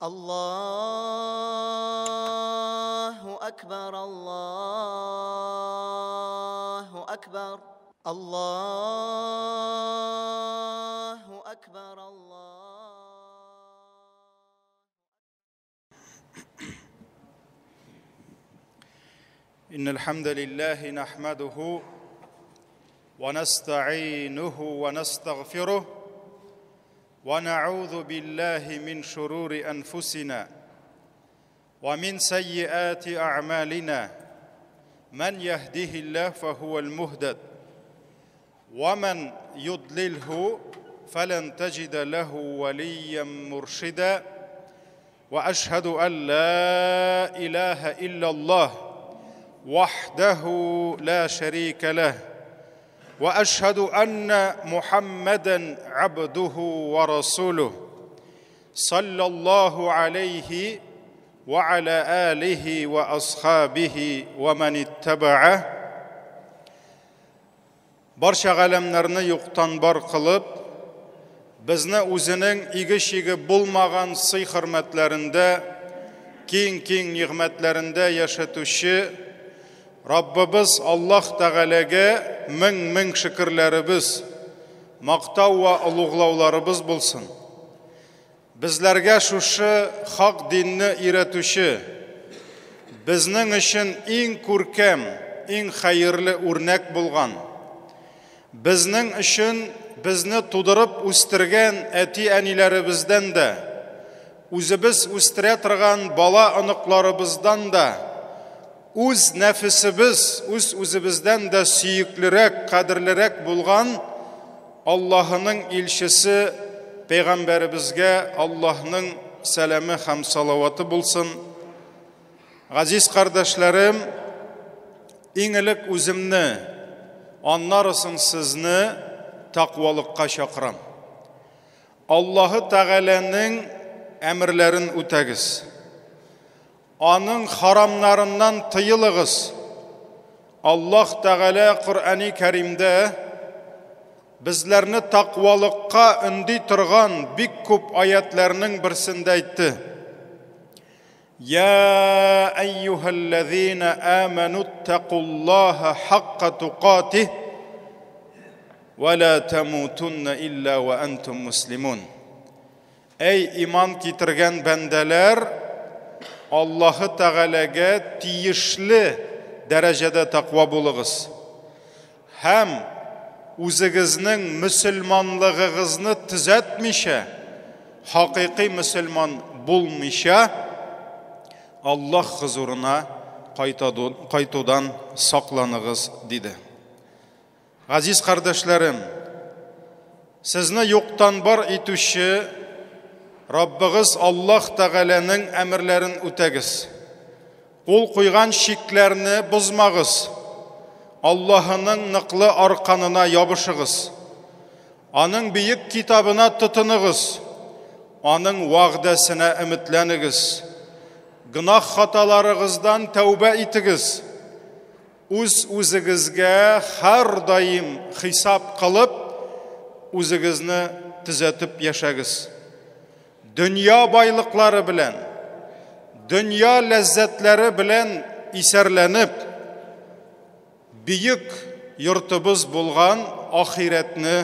الله أكبر الله أكبر الله أكبر إن الحمد لله نحمده ونستعينه ونستغفره ونعوذ بالله من شرور أنفسنا ومن سيئات أعمالنا من يهده الله فهو المهتد ومن يضلله فلن تجد له وليا مرشدا وأشهد أن لا إله إلا الله وحده لا شريك له وأشهد أن محمدًا عبده ورسوله صلى الله عليه وعلى آله وأصحابه ومن اتبعه barcha ғаламларны юқтан бар қылып, bizni o'zining igi-shigi bo'lmagan s'iy-hurmatlarida, keng ni'matlarida yashatuvchi Rabbimiz Alloh Taolaga ming shukrlarimiz, maqtov va ulug'lovlarimiz bo'lsin. Bizlarga shu haq dinni o'rgatuvchi, bizning uchun eng ko'rkam, eng xayrli o'rnak bo'lgan, bizning uchun bizni tug'dirib o'stirgan ati-anilarimizdan da, o'zimiz o'stira turgan bola aniqlarimizdan da, o'z nafsimiz, o'zimizdan da suyukliroq, qadrliroq bo'lgan Allohning elchisi payg'ambarimizga Allohning salami ham salovati bo'lsin. Aziz qardoshlarım, eng ilk o'zimni, onlarsin sizni taqvolikqa chaqiram. Alloh Taolaning emrlerini o'tagiz. Onun haramlarından tıyılığız. Allah Teala Kur'an-ı Kerim'de bizlerini takvalıkka ündi turgan bik köp ayetlerinin birisinde aytdı. Ya eyyuhellezine amenuttakullaha hakka tuqatih ve la temutunne illa ve entum muslimun. Ey iman getirgen bendeler, Allahu Teala'ga tiyishli derecede takva bulunuz. Hem o'zingizning musulmonligingizni tuzatmisha, haqiqiy musulmon bo'lmisha, Allah huzuruna qaytudan saqlanıgız dedi. Aziz kardeşlerim, sizni yo'qdan bor etuvchi Rabbimiz Allah Teala'nın emirlerini o'tagiz. Qo'l qo'ygan shiklarni buzmag'iz. Allah'ının niqli arqanına yopishig'iz. Onun büyük kitabına tutunig'iz. Onun va'dasina umidlanigiz. Gunoh xatolaringizdan tavba etigiz. O'zingizga har doim hisob qilib, o'zingizni tuzatib yashagiz. Dünya baylıkları bilen, dünya lezzetleri bilen iserlenip, büyük yurtubuz bulgan ahiretini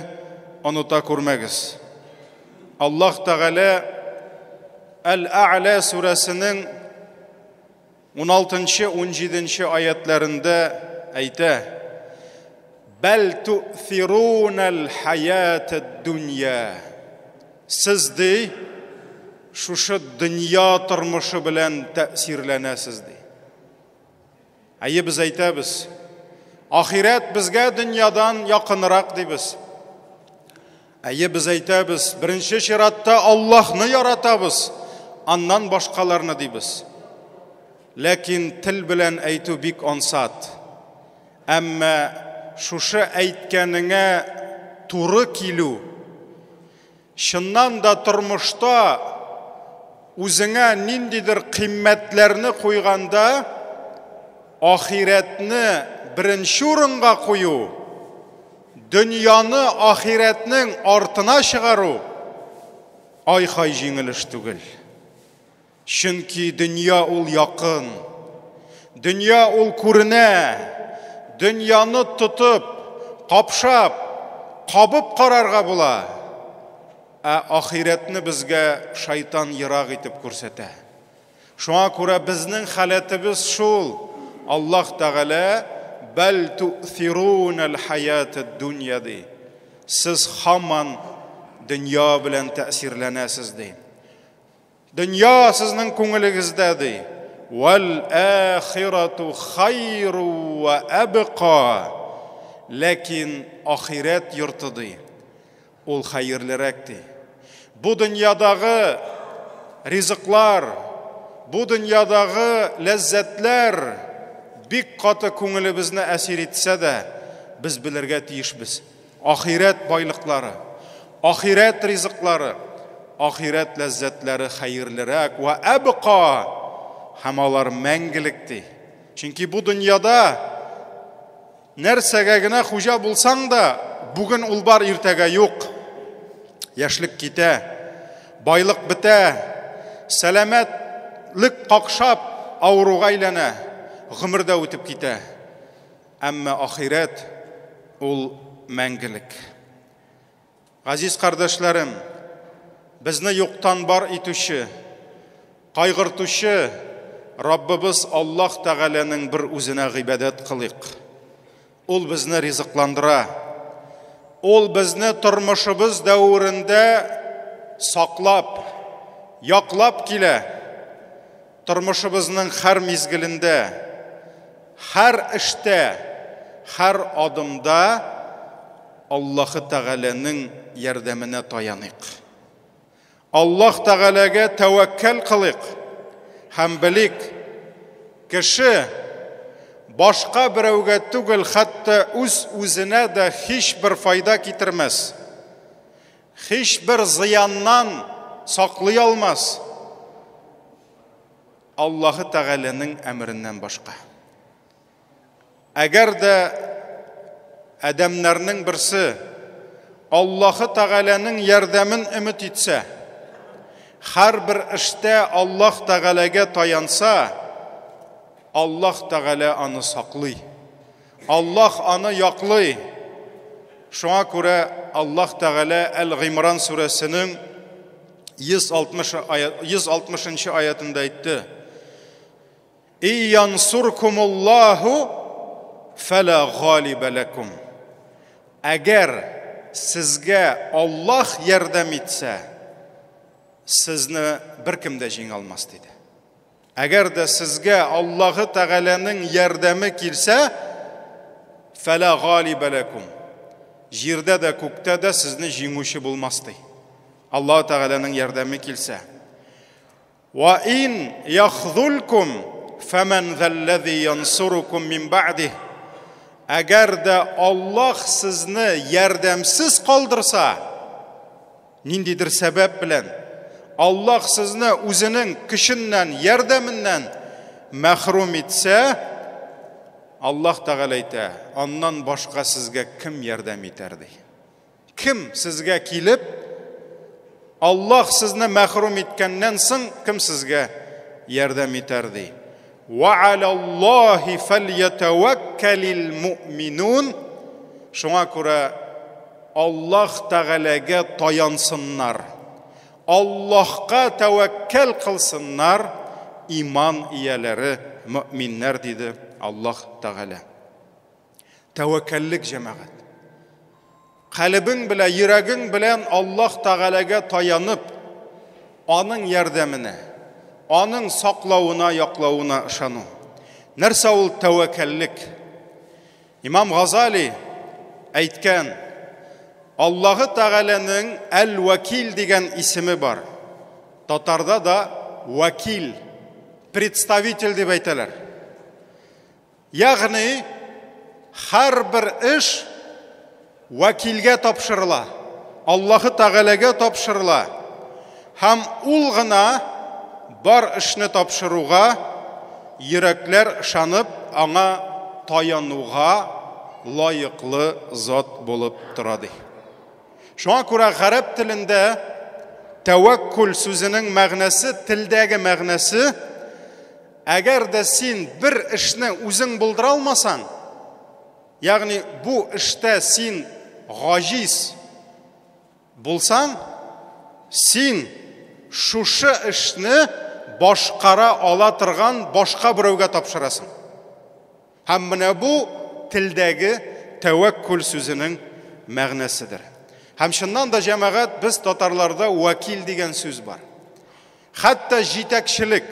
unuta kurmegiz. Allah Teala El-A'la suresinin 16-17 ayetlerinde ayta: Bel tu'thirunel hayated dunya. Siz dey, şu dünya turmushi bilan ta'sirlanasiz dey. Biz aytamiz, ahiret bizga dunyodan yaqinroq deymiz. Biz aytamiz, birinchi shiratda Allohni yaratamiz, ondan boshqalarni deymiz. Lekin til bilan aytu bik onsat. Amma shu aytganiga to'g'ri kelu. Shundan da turmushda o'zingga nindidir qiymatlarni qo'yganda ahiretni birinchi o'ringa qo'yu, dünyani ahiretning ortına çıgaru ayhay jingilish tugil. Чөнки дөнья ул якын. Дөнья ул күренә. Дөньяны тотып, капшап, кабып карарга була. Ахиретне безгә шайтан ерак итеп күрсәтә. Шуңа күрә безнең халәтебез шул. Аллаһ Тәгалә бәл ту'thirунал хаятад дөнья ди. Сез һаман дөнья белән тәэсирләнәсез ди. Дөнья сезнең күңелегездә ди. Вал ахирату хайру ва абqa. Ләкин ахирет йорты ди. Ул хәерлерәк ди. Бу дөньядагы ризыклар, бу дөньядагы ләззәтләр бик каты күңелебезне әсир итсә дә, без белергә тиешбез. Ахирет байлыклары, ахирет ризыклары, ахирет ләззәтләре хәерлерәк ва абqa. Һәм алар мәңгелек ди. Чөнки бу дөньяда нәрсәгә генә хуҗа булсаң да, бүген ул бар, иртәгә юк. Яшьлек китә, байлык бетә, сәламәтлек какшап, авыруга әйләнә, гомердә үтеп китә. Әмма ахирет ул мәңгелек. Газиз кардәшләрем, безне юктан бар итүче, кайгыртучы Раббыбыз Аллаһ Тәгаләнең бер үзенә гыйбадәт кылыйк. Ул безне ризыкландыра. Ул безне тормышыбыз дәврендә саклап, яклап килә. Тормышыбызның һәр мизгелендә, һәр эштә, һәр адымда Аллаһ Тәгаләнең ярдәменә таяныйк. Аллаһ Тәгаләгә тәвәккәл кылыйк. Һәм белик, кеше башка берәүгә түгел, хәтта үзенә дә һич бер файда китермәс. Һич бер зыяннан саклый алмас. Аллаһ Тәгаләнең әмреннән башка. Әгәр дә адәмнәрнең берсе Аллаһ Тәгаләнең ярдәмен өмет итсә, һәр бер эштә Аллаһ Тәгаләгә таянса, Аллаһ Тәгалә аны саклый. Аллаһ аны яклый. Шуңа күрә Аллаһ Тәгалә Әл-Гимран сүрәсенең 160-нчы аятында әйтте: «Иян-суркумуллаху фәлә галибә ләкум». Әгәр сезгә Аллаһ ярдәм итсә, сезне беркем дә җиңә алмас диде. Әгәр дә сезгә Аллаһ Тәгаләнең ярдәме килсә, фәлә галибә ләкум. Җирдә дә, күктә дә сезне җиңүче булмас ди. Аллаһ Тәгаләнең ярдәме килсә. Ва ин яхзулкум фәмән зәлләзи янсурукум мин бәъдих. Әгәр дә Аллаһ сезне ярдәмсез калдырса, ниндидер сәбәп белән, Аллаһ сезне үзенең көченнән, ярдәменнән мәхрум итсә, Аллаһ Тәгалә әйтә, аннан башка сезгә кем ярдәм итәр ди? Кем сезгә килеп, Аллаһ сезне мәхрум иткәннән соң, кем сезгә ярдәм итәр ди? Ва алаллаһи фәльятаваккалил муъминун. Шуңа күрә Аллаһ Тәгаләгә таянсыннар. Аллаһка тәвәккәл кылсыннар иман ияләре, мөэминнәр диде Аллаһ Тәгалә. Тәвәккәллек җәмәгать. Калбың белән, йөрәгең белән Аллаһ Тәгаләгә таянып, аның ярдәменә, аның саклауына, яклауына ышану. Нәрсә ул тәвәккәллек? Имам Газали әйткән, Аллаһ Тәгаләнең Әл-Вакил дигән исеме бар. Татарда да вакил, представитель дип әйтәләр. Ягъни һәр бер эш вакилгә тапшырыла, Аллаһ Тәгаләгә тапшырыла. Һәм ул гына бар эшне тапшыруга, йөрәкләр ышанып, аңа таянуга лайыклы зат булып тора ди. Шуңа күрә гарәп телендә Тәвәккүл сүзенең мәгънәсе, телдәге мәгънәсе, әгәр дә син бер эшне үзең булдыра алмасаң, ягъни бу эштә син гаҗиз булсаң, син шушы эшне башкара ала торган башка берәүгә тапшырасың. Һәм менә бу телдәге тәвәккүл сүзенең мәгънәседер. Һәм шуннан да җәмәгать, без татарларда вәкил дигән сүз бар. Хәтта җитәкчелек,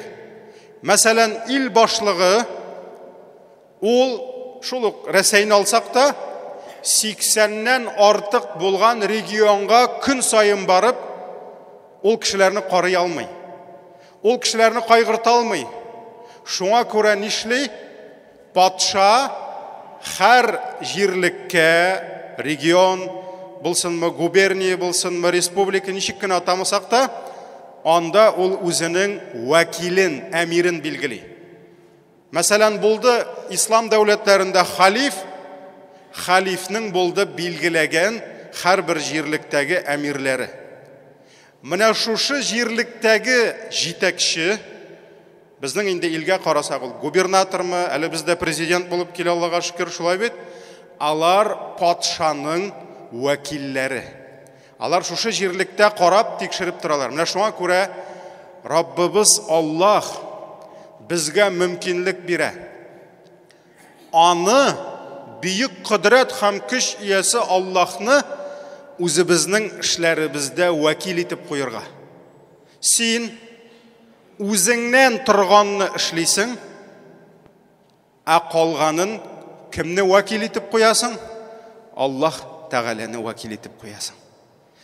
мәсәлән, ил башлыгы, ул шул ук Рәсәйне алсак та 80-нән артык булган регионга көн сайын барып, ул кешеләрне карый алмый. Ул кешеләрне кайгырта алмый. Шуңа күрә нишли? Патша һәр җирлеккә, регион булсынмы, губерния булсынмы, республика, ничек кенә атамасак та, анда ул үзенең вәкилен, әмирен билгели. Мәсәлән, булды ислам дәүләтләрендә халиф, халифның булды билгеләгән һәрбер җирлектәге әмирләре. Менә шушы җирлектәге җитәкче, безнең инде илгә карасак, ул губернатормы, әле бездә президент булып килә, Аллага шөкер, шулай бит. Алар патшаның вәкилләре. Алар шушы җирлектә карап, тикшереп торалар. Менә шуңа күрә Раббыбыз Аллаһ безгә мөмкинлек бирә. Аны бөек кодрәт һәм көч иясе Аллаһны үзебезнең эшләребездә вәкил итеп куярга. Син үзеңнән торганны эшлисең, ә калганын кемне вәкил итеп куясың? Аллаһ Тәгаләне вәкил итеп куясың.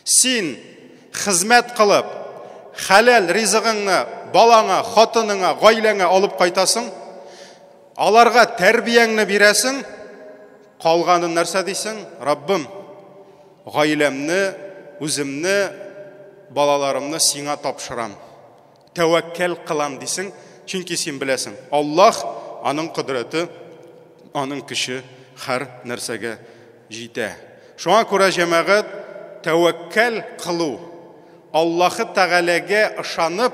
Син хезмәт кылып, хәләл ризыгыңны балаңа, хатыныңа, гаиләңә алып кайтасың, аларга тәрбияңне бирәсең, калганын нәрсә дисең? Раббым, гаиләмне, үземне, балаларымны сиңа тапшырам. Тәвәккәл кылам дисең, чөнки син беләсең, Аллаһ аның кодрәте, аның көче һәр нәрсәгә җитә. Шуңа күрә җәмәгать, тәвәккәл кылу, Аллаһы Тәгаләгә ышанып,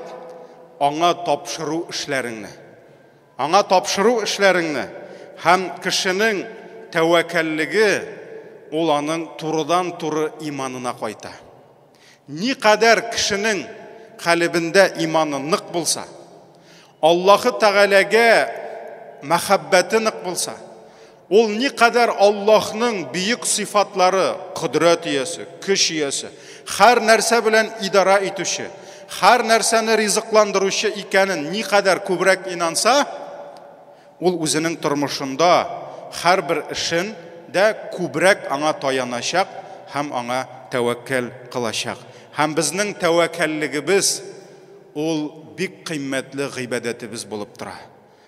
аңа тапшыру эшләреңне. Аңа тапшыру эшләреңне һәм кешенең тәвәккәллеге ул аның турыдан-туры иманына кайта. Никадәр кешенең калбендә иманы нык булса, Аллаһы Тәгаләгә мәхәббәте нык булса, ул никадәр Аллаһның бөек сыйфатлары, кодрәт иясе, көч иясе, һәр нәрсә белән идара итүче, һәр нәрсәне ризыкландыручы икәнен никадәр күбрәк инанса, ул үзенең тормышында һәр бер эшен дә күбрәк аңа таяначак һәм аңа тәвәккәл кылачак. Һәм безнең тәвәккәллегебез ул бик кыйммәтле гыйбадәтебез булып тора.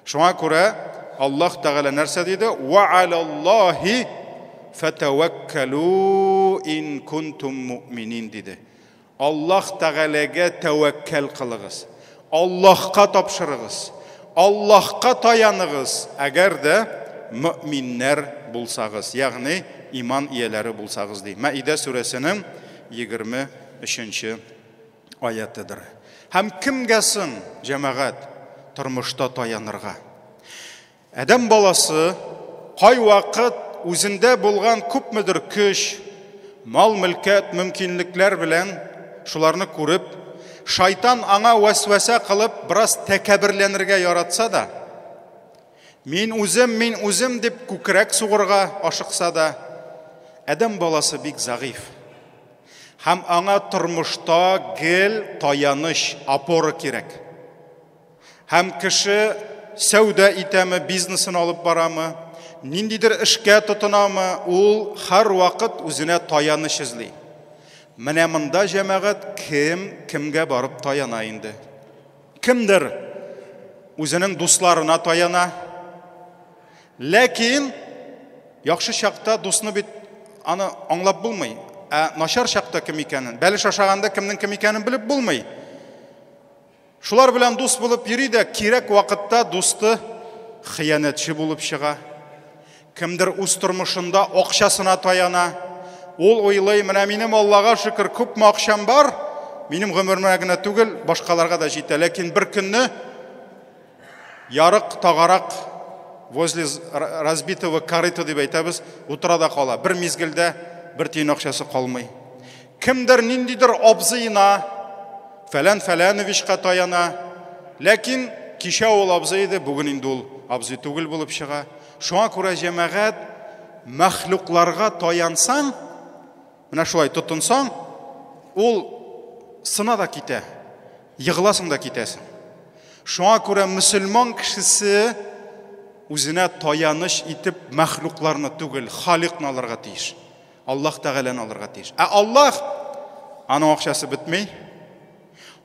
Шуңа күрә Аллаһ Тәгалә нәрсә диде? Ва алаллаһи фатаваккалу ин кунтум муъминин диде. Аллаһ Тәгаләгә тәвәккәл кылыгыз. Аллаһка тапшырыгыз. Аллаһка таяныгыз, әгәр дә мөэминнәр булсагыз, ягъни иман ияләре булсагыз ди. Маида сүрәсенең 23-нче аятыдыр. Һәм кемгә соң җәмәгать тормышта таянырга? Адәм баласы кай вакыт үзендә булган күпмедер көч, мал-мөлкәт, мөмкинлекләр белән шуларны күреп, шайтан аңа вәсвәсә кылып, бераз тәкәбирләнергә яратса да, мин үзем дип күкрәк сугырга ашыкса да, адәм баласы бик загыйф. Һәм аңа тормышта гел таяныш, опора кирәк. Һәм кеше сәүдә итәме, бизнесын алып барамы, ниндидер эшкә тотынамы, ул һәр вакыт үзенә таяныш эзли. Менә монда җәмәгать кемгә барып таяна инде? Кемдер үзенең дусларына таяна. Ләкин яхшы чакта дусны бит аны аңлап булмый. Начар чакта кем икәнен, бәлеш ашаганда кемнең кем икәнен белеп булмый. Шулар белән дус булып йөри дә, кирәк вакытта дусты хыянәтче булып чыга. Кемдер үз тормышында акчасына таяна. Ул уйлый, менә минем Аллага шөкер күп акчам бар, минем гомеремә генә түгел, башкаларга да җитә. Ләкин бер көнне ярык тағарак возле разбитого корыта дип әйтәбез, утырада кала. Бер мизгелдә бер тиен акчасы калмый. Кемдер ниндидер абзыйына, Фәләновичка таяна. Ләкин кичә ул абзый иде, бүген инде ул абзый түгел булып чыга. Шуңа күрә җәмәгать мәхлукларга таянсаң, менә шулай тотынсаң, ул сына да китә, йыгыласың да китәсең. Шуңа күрә мөселман кешесе үзенә таяныш итеп мәхлукларны түгел, халыкны алырга тиеш. Аллаһ Тәгаләне алырга тиеш. Аллаһ аның акчасы бетмәй,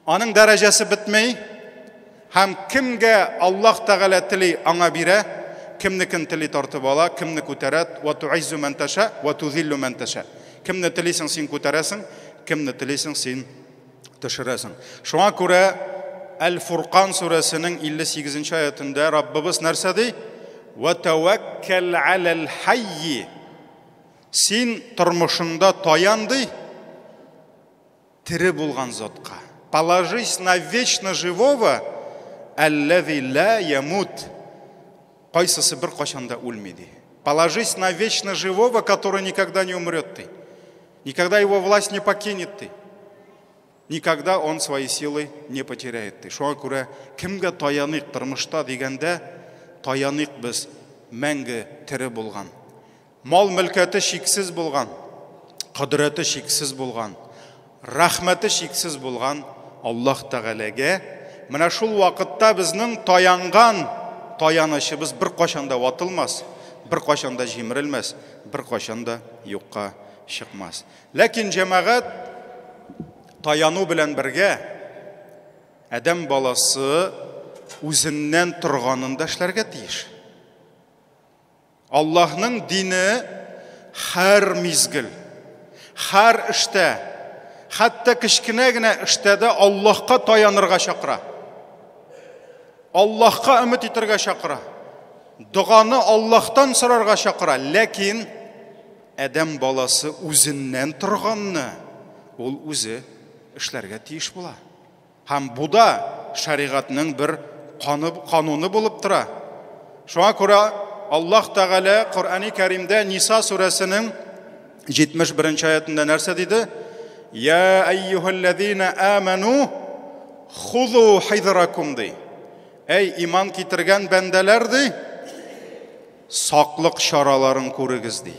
аның дәрәҗәсе бетмәй, һәм кемгә Аллаһ Тәгалә тели аңа бирә, кемнекен тели тартып ала, кемне күтәрә, ва ту'иззу ман таша, ва тузиллу ман таша. Кемне телисең син күтәрәсең, кемне телисең син төшерәсең. Шуңа күрә Әл-Фуркан сүрәсенең 58-нче аятында Раббыбыз нәрсә ди? Ва таваккал алал хайй. Син тормышында таянды тире булган затка. Положись на вечно живого, аллази ла ямут. Кайсысы бер качанда үлмәде. Положись на вечно живого, который никогда не умрет ты. Никогда его власть не покинет ты. Никогда он свои силы не потеряет ты. Шуңа күрә кемгә таянык тормышта дигәндә, таянык без мәңге тире булган. Мал мөлкәте шиксез булган, кудрәте шиксез булган, рәхмәте шиксез булган Аллаһ Тәгаләгә менә шул вакытта безнең таянган таянышыбыз бер кашанда ватылмас, бер кашанда җимерелмәс, бер кашанда юкка чыкмас. Ләкин җәмәгать таяну белән бергә адәм баласы үзеннән торганында эшләргә тиеш. Аллаһның дине һәр мизгел, һәр эштә, хәтта кичкенә генә эштә дә Аллаһка таянырга чакыра. Аллаһка өмет итәргә чакыра. Дуганы Аллаһтан сорарга чакыра. Ләкин адәм баласы үзеннән торганны ул үзе эшләргә тиеш була. Һәм бу да шәригатьнең бер кануны булып тора. Шуңа күрә Аллаһ Тәгалә Коръәни Кәримдә Ниса сүрәсенең 71-нче аятында нәрсә диде? Я айюхаллазина аману хузу хизракум ди. Эй иман китергән бәндәләр ди, саклык чараларын күрегез ди.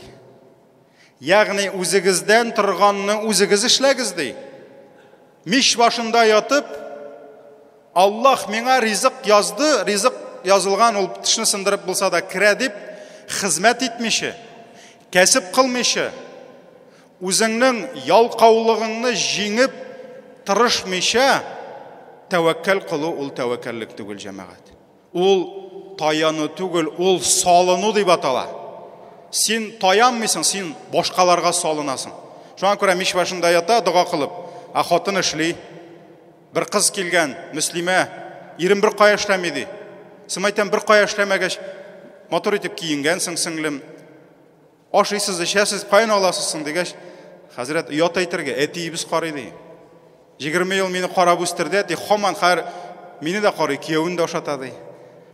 Ягъни үзегездән торганны үзегез эшләгез ди. Миш башында ятып, Аллаһ миңа ризык язды, ризык язылган ул тишне сындырып булса да кирә дип хезмәт итмичә, кәсеп кылмыйча, үзеңнең ялкаулыгыңны җиңеп тырышмыйча тәвәккәл кылу ул тәвәккәллек түгел җәмәгать. Ул таяну түгел, ул салыну дип атала. Син таянмыйсың, син башкаларга салынасың. Шуңа күрә миш башында ята, дуга кылып, хатын эшли, бер кыз килгән, мөслимә, ирем бер кая эшләми ди. Син әйтәм, бер кая эшләмәгәч, мотор итеп киенгәнсең, сеңлем. Ашыйсыз, эчәсез, каян аласызсың дигәч, хәзрәт ят әйтергә, әтиебез карый ди. 20 ел мине карап үстерде, ди, һаман һәр мине дә карый, киявен дә ашата ди.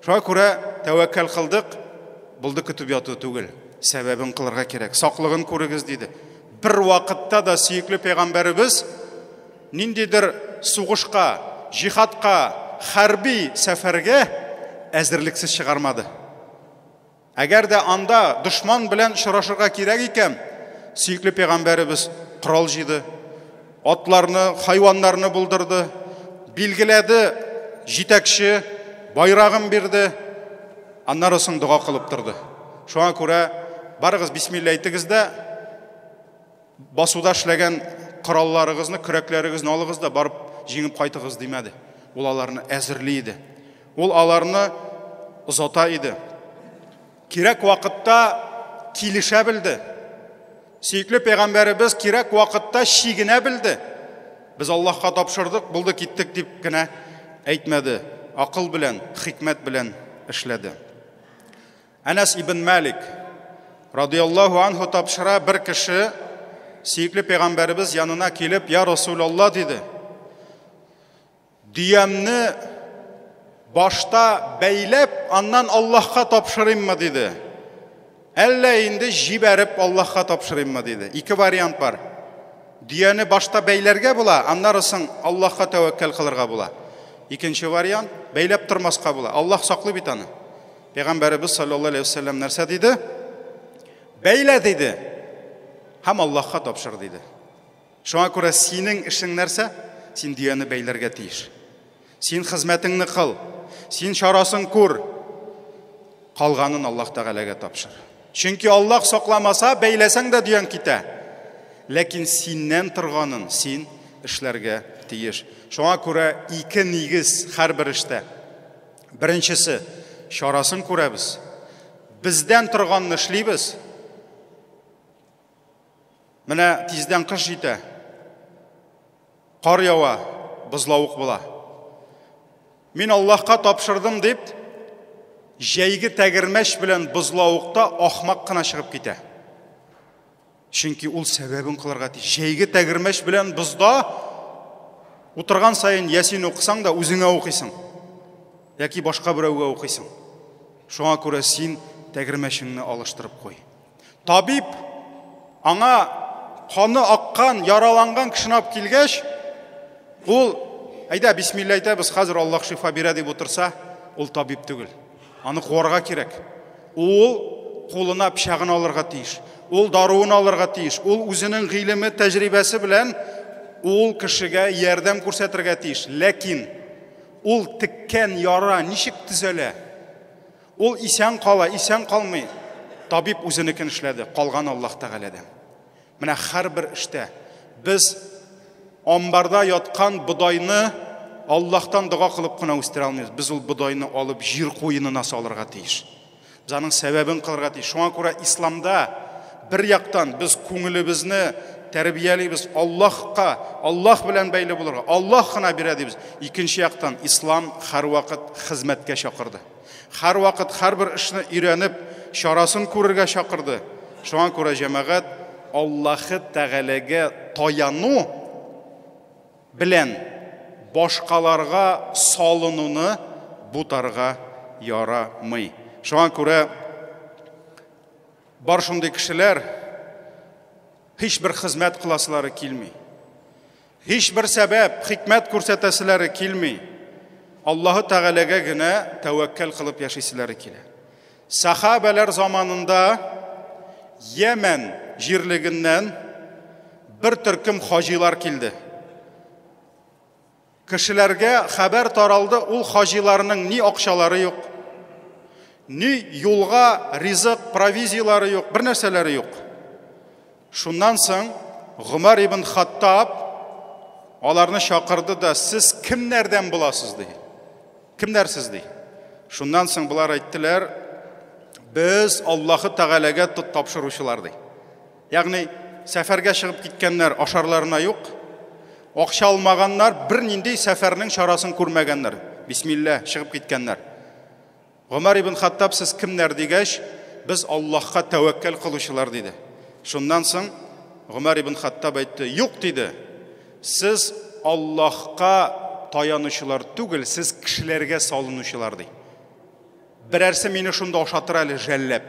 Шуңа күрә тәвәккәл кылдык, булды көтүп яту түгел. Сәбәбен кылырга кирәк. Саклыгын күрегез диде. Бер вакытта да сөйкле пәйгамбәребез ниндидер сугышка, җихадка, хәрби сәфәргә әзерлексез чыгармады. Әгәр дә анда дошман белән шырашырга кирәк икән, сөйкле пәйгамбәребез корал җыйды, атларны, хайваннарны булдырды, билгеләде, җитәкче байрагын бирде, аннары соң дуга кылып торды. Шуңа күрә барыгыз бисмилла әйтегез дә, басуда эшләгән коралларыгызны, көрәкләрегезне алыгыз да барып җиңеп кайтыгыз димәде. Ул аларны әзерли иде. Ул аларны озата иде. Кирәк вакытта килешә белде. Сөйкле пәйгамбәребез кирәк вакытта шигенә белде. Без Аллаһка тапшырдык, булды киттек дип кенә әйтмәде. Акыл белән, хикмәт белән эшләде. Анас ибн Малик радиллаһу анһу тапшыра, бер кеше сөйкле пәйгамбәребез янына килеп, я Расулаллаһ диде. Düyemni başta beylep, andan Allah'a tapşırayım dedi. Elle indi jiberip Allah'a tapşırayım dedi. İki varyant var. Düyeni başta beylerge bula, anlarısın Allah'a tevekkel kılırga bula. İkinci varyant, beylep tırmaska bula. Allah saklı bir tane. Peygamberimiz sallallahu aleyhi ve sellem nerse dedi? Beyle dedi. Hem Allah'a tapşır dedi. Şuna göre senin işin nerse? Sen düyeni beylerge tiyiş. Sen hizmetini kıl. Sen şarasın kur. Kalganın Allah Teala'ya tapşır. Çünkü Allah saklamasa beylesen de düyen kite. Lakin senden tırganın sen işlerge tiyiş. Şuna göre iki nigiz her bir işte. Birincisi, şarasın kurabız. Bizden tırganını işleybiz. Mine tizden kış jite. Kar yawa, buzlavuk bula. Min Allah'a tapşırdım deyip, jeygi tegirmeş bilen buzlavukta ahmak kına çıkıp gite. Çünkü ul sebebin kılarga ti. Jeygi tegirmeş bilen buzda oturgan sayın Yasin okusan da üzüne okuysan. Yaki başka birauga okuysan. Şuna göre sen tegirmeşini alıştırıp koy. Tabip ana kanı akkan, yaralangan kışınap kilgeç, ul ayda bismillah ayta biz hazır Allah şifa bire deyip otursa, ul tabip tügül. Anı korga kerek. Ul koluna pişağını alırga tiyiş. Ul daruğunu alırga tiyiş. Ul üzünün gıylimi, tecrübesi bilen ul kişiге yerdem kursetirge tiyiş. Lakin ul tikken yara nişik tüzele. Ul isen kala, isen kalmay. Tabip üzünükin işledi. Kalgan Allah Teala'dan. Mine her bir işte biz ambarda yatkan budayını Allah'tan dua kılıp kına üstüre almayız. Biz o budayını alıp jir koyunu nasıl alırga tiyiş. Biz onun sebebini kılırga tiyiş. Şuna göre İslam'da bir yaktan biz köngülübizni terbiyeliyiz. Allah bilen beyli bulurga. Allah kına bir edimiz. İkinci yaktan İslam her vakit hizmetke şakırdı. Her vakit her bir işini öğrenip şarasını kururga şakırdı. Şuna göre cemaat Allah'ı Teala'ga tayanu bilen başkalarga salınını butarga yaramay. Şuna göre bar şunday kişiler hiçbir hizmet kılasıları kilmey. Hiçbir sebep, hikmet kursetesileri kilmey. Allah'ı Teala'ga gine tevekkel kılıp yaşaysileri kile. Sahabeler zamanında Yemen jirliginden bir türküm hacılar kildi. Kişilerge haber taraldı, ul hacılarının ni akşaları yok, ni yolga rizık, proviziyaları yok, bir nerseleri yok. Şundan soň Ömer ibn Hattab onlarını şakırdı da siz kimlerden bulasız diye. Kimlersiz diye. Şundan soň bular ayttılar, biz Allah'ı Teala'ga tapşıruşular diye. Yani seferge çıkıp gitkenler aşarlarına yok. Akşa almaganlar bir nindi seferinin şarasını kurmaganlar. Bismillah çıkıp gitkenler. Ömer ibn Hattab siz kimler digeç? Biz Allah'a tevekkel kılışılar dedi. Şundan soň Ömer ibn Hattab aytdı, yok dedi. Siz Allah'a tayanışılar tügül, siz kişilerge salınışılar dedi. Birersi meni şunda aşatır ali jellep.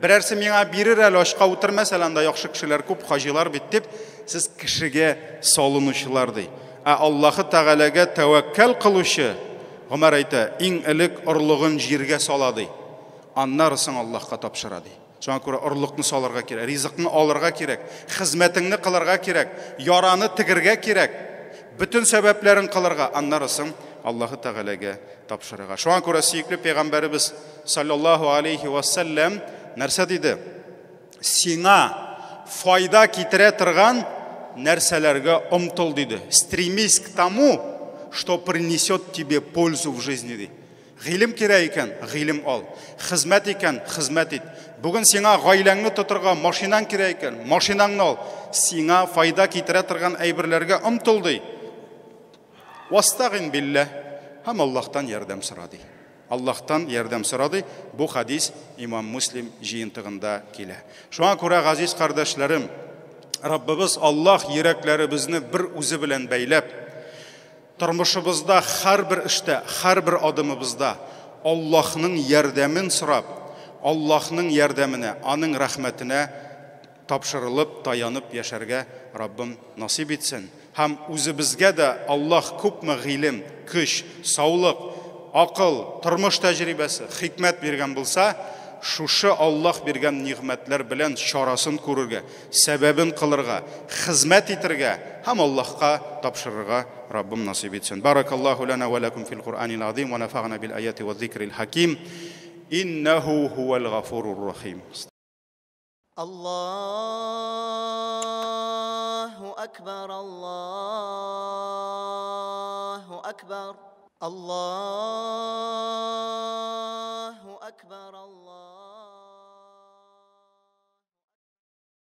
Birersi meni birir ali aşka otur meselanda yaxşı kişiler köp hacılar bittip, siz kişige salınışılar dedi. Allah'ı Teala'ga tevekkel kılışı, Ömer aytdı, in ilik urluğun jirge saladı. Anlarsın Allah'a tapşıradı. Şuna göre urluqni salarga kerek, rizqni alırga kerek, hizmetini kılırga kerek, yaranı tigirge kerek. Bütün sebeplerin kılırga anlarsın Allah'ı Teala'ga tapşırıga. Şuna göre süykli Peygamberimiz sallallahu aleyhi ve sellem nerse dedi? Sina fayda kitire tırgan nerselerge umtul dedi. Стремись к тому, что принесет тебе пользу в жизни dedi. Гилим керек екен, гилим ал. Хизмет екен, хизмет ет. Бүгін сеңа ғайлаңны тұтырға машинан керек екен, машинаңны ал. Сеңа файда кетіре тұрған әйбірлерге ұмтылды. Вастағин билләh. Ham Allah'tan yardım sırады. Allah'tan yardım sırады. Bu hadis İmam Müslim jiyintığında kele. Şuna göre aziz kardeşlerim, Rabbimiz Allah yüreklerimizni bir uzu bilen beylep, Turmushimizda har bir ishda, har bir adımımızda Allah'ның ярдәмен сұрап, Allah'ның ярдәменә, аның рәхмәтенә тапшырылып, таянып яшәргә Раббым насип итсен. Һәм үзебезгә дә Аллаһ күпме гыйлем, көч, саулык, акыл, тормыш тәҗрибәсе, хикмәт биргән булса, шушы Аллаһ биргән ниғмәтләр белән чарасын күрергә, сәбәбен кылырга, хезмәт итәргә һәм Аллаһка тапшырырга Раббым насип итсен. Баракаллаху лана ва лакум фил Кур'анил азим ва нафагъна бил аяти ва зикрил хаким. Иннаху хувал гафурур рахим. Allahu akbar, Allahu akbar, Allahu